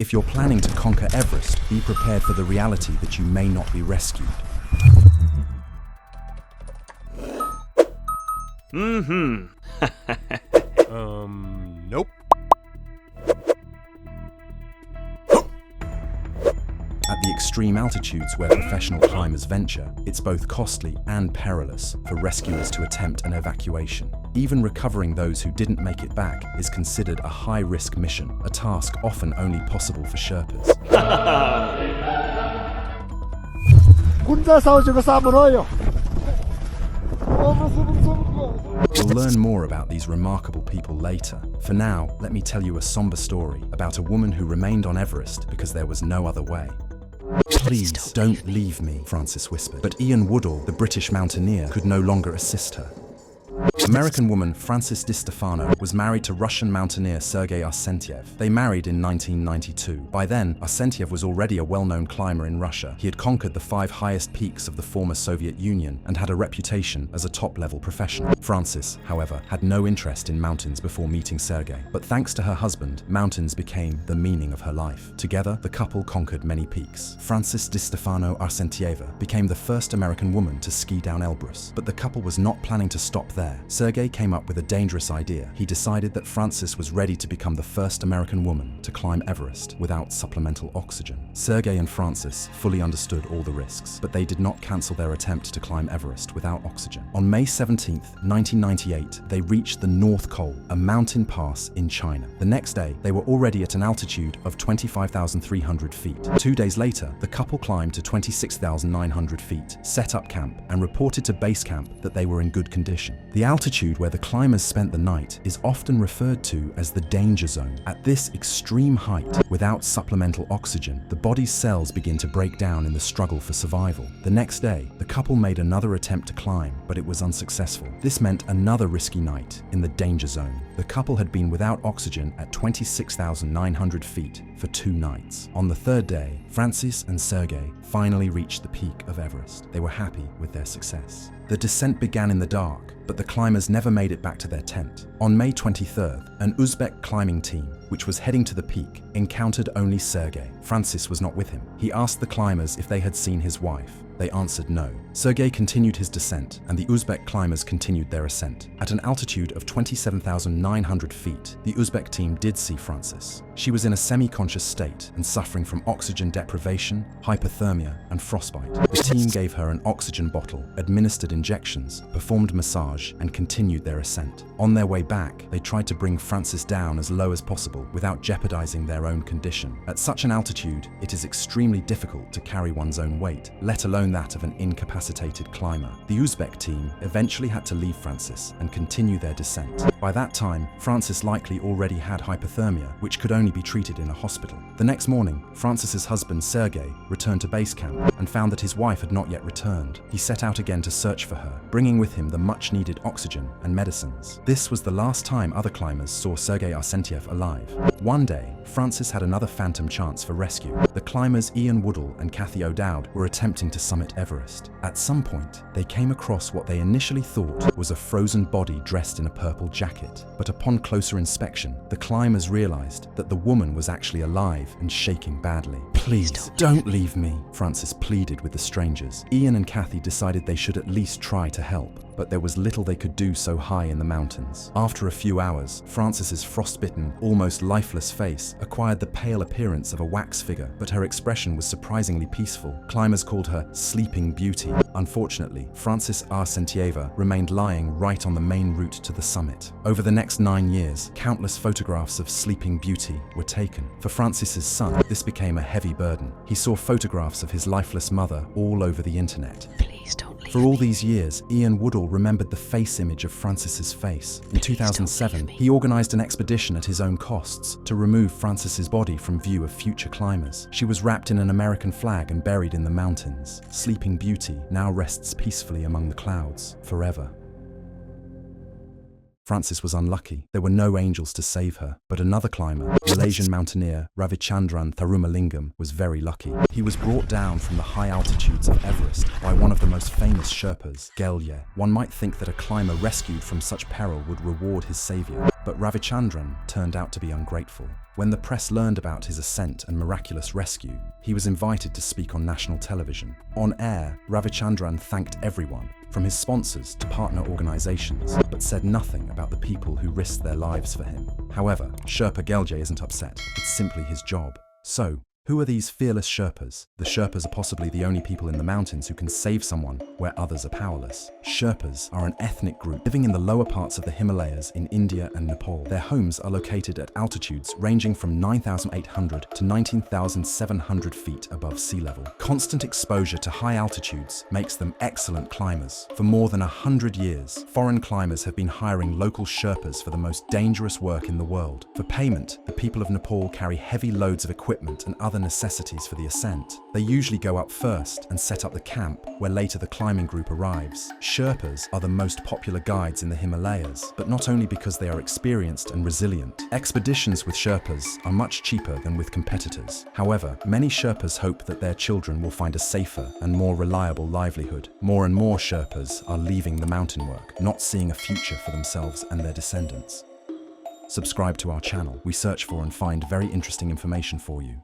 If you're planning to conquer Everest, be prepared for the reality that you may not be rescued. Nope. At the extreme altitudes where professional climbers venture, it's both costly and perilous for rescuers to attempt an evacuation. Even recovering those who didn't make it back is considered a high-risk mission, a task often only possible for sherpas. We'll learn more about these remarkable people later. For now, let me tell you a somber story about a woman who remained on Everest because there was no other way. "Please don't leave me," Frances whispered. But Ian Woodall, the British mountaineer, could no longer assist her. American woman Frances DiStefano was married to Russian mountaineer Sergei Arsentiev. They married in 1992. By then, Arsentiev was already a well-known climber in Russia. He had conquered the 5 highest peaks of the former Soviet Union and had a reputation as a top-level professional. Frances, however, had no interest in mountains before meeting Sergei. But thanks to her husband, mountains became the meaning of her life. Together, the couple conquered many peaks. Frances DiStefano Arsentieva became the first American woman to ski down Elbrus. But the couple was not planning to stop there. Sergei came up with a dangerous idea. He decided that Frances was ready to become the first American woman to climb Everest without supplemental oxygen. Sergei and Frances fully understood all the risks, but they did not cancel their attempt to climb Everest without oxygen. On May 17, 1998, they reached the North Col, a mountain pass in China. The next day, they were already at an altitude of 25,300 feet. 2 days later, the couple climbed to 26,900 feet, set up camp, and reported to base camp that they were in good condition. The altitude where the climbers spent the night is often referred to as the danger zone. At this extreme height, without supplemental oxygen, the body's cells begin to break down in the struggle for survival. The next day, the couple made another attempt to climb, but it was unsuccessful. This meant another risky night in the danger zone. The couple had been without oxygen at 26,900 feet for 2 nights. On the third day, Frances and Sergei finally reached the peak of Everest. They were happy with their success. The descent began in the dark, but the climbers never made it back to their tent. On May 23rd, an Uzbek climbing team, which was heading to the peak, encountered only Sergei. Frances was not with him. He asked the climbers if they had seen his wife. They answered no. Sergei continued his descent, and the Uzbek climbers continued their ascent. At an altitude of 27,900 feet, the Uzbek team did see Frances. She was in a semi-conscious state and suffering from oxygen deprivation, hypothermia, and frostbite. The team gave her an oxygen bottle, administered injections, performed massage, and continued their ascent. On their way back, they tried to bring Frances down as low as possible without jeopardizing their own condition. At such an altitude, it is extremely difficult to carry one's own weight, let alone that of an incapacitated climber. The Uzbek team eventually had to leave Frances and continue their descent. By that time, Frances likely already had hypothermia, which could only be treated in a hospital. The next morning, Frances's husband Sergei returned to base camp and found that his wife had not yet returned. He set out again to search for her, bringing with him the much-needed oxygen and medicines. This was the last time other climbers saw Sergei Arsentiev alive. One day, Frances had another phantom chance for rescue. The climbers Ian Woodall and Kathy O'Dowd were attempting to summit Everest. At some point, they came across what they initially thought was a frozen body dressed in a purple jacket. But upon closer inspection, the climbers realized that the woman was actually alive and shaking badly. "Please, don't leave me," Frances pleaded with the strangers. Ian and Kathy decided they should at least try to help, but there was little they could do so high in the mountains. After a few hours, Frances's frostbitten, almost lifeless face acquired the pale appearance of a wax figure, but her expression was surprisingly peaceful. Climbers called her Sleeping Beauty. Unfortunately, Frances Arsentieva remained lying right on the main route to the summit. Over the next 9 years, countless photographs of Sleeping Beauty were taken. For Frances's son, this became a heavy burden. He saw photographs of his lifeless mother all over the internet. Please don't leave For all these years, Ian Woodall remembered the face image of Frances's face. In 2007, he organized an expedition at his own costs to remove Frances's body from view of future climbers. She was wrapped in an American flag and buried in the mountains. Sleeping Beauty now rests peacefully among the clouds, forever. Frances was unlucky. There were no angels to save her, but another climber, Malaysian mountaineer Ravichandran Tharumalingam, was very lucky. He was brought down from the high altitudes of Everest by one of the most famous sherpas, Gelye. One might think that a climber rescued from such peril would reward his savior, But Ravichandran turned out to be ungrateful. When the press learned about his ascent and miraculous rescue, he was invited to speak on national television. On air, Ravichandran thanked everyone, from his sponsors to partner organizations, but said nothing about the people who risked their lives for him. However, Sherpa Gelje isn't upset. It's simply his job. So, who are these fearless Sherpas? The Sherpas are possibly the only people in the mountains who can save someone where others are powerless. Sherpas are an ethnic group living in the lower parts of the Himalayas in India and Nepal. Their homes are located at altitudes ranging from 9,800 to 19,700 feet above sea level. Constant exposure to high altitudes makes them excellent climbers. For more than 100 years, foreign climbers have been hiring local Sherpas for the most dangerous work in the world. For payment, the people of Nepal carry heavy loads of equipment and other necessities for the ascent. They usually go up first and set up the camp, where later the climbing group arrives. Sherpas are the most popular guides in the Himalayas, but not only because they are experienced and resilient. Expeditions with Sherpas are much cheaper than with competitors. However, many Sherpas hope that their children will find a safer and more reliable livelihood. More and more Sherpas are leaving the mountain work, not seeing a future for themselves and their descendants. Subscribe to our channel. We search for and find very interesting information for you.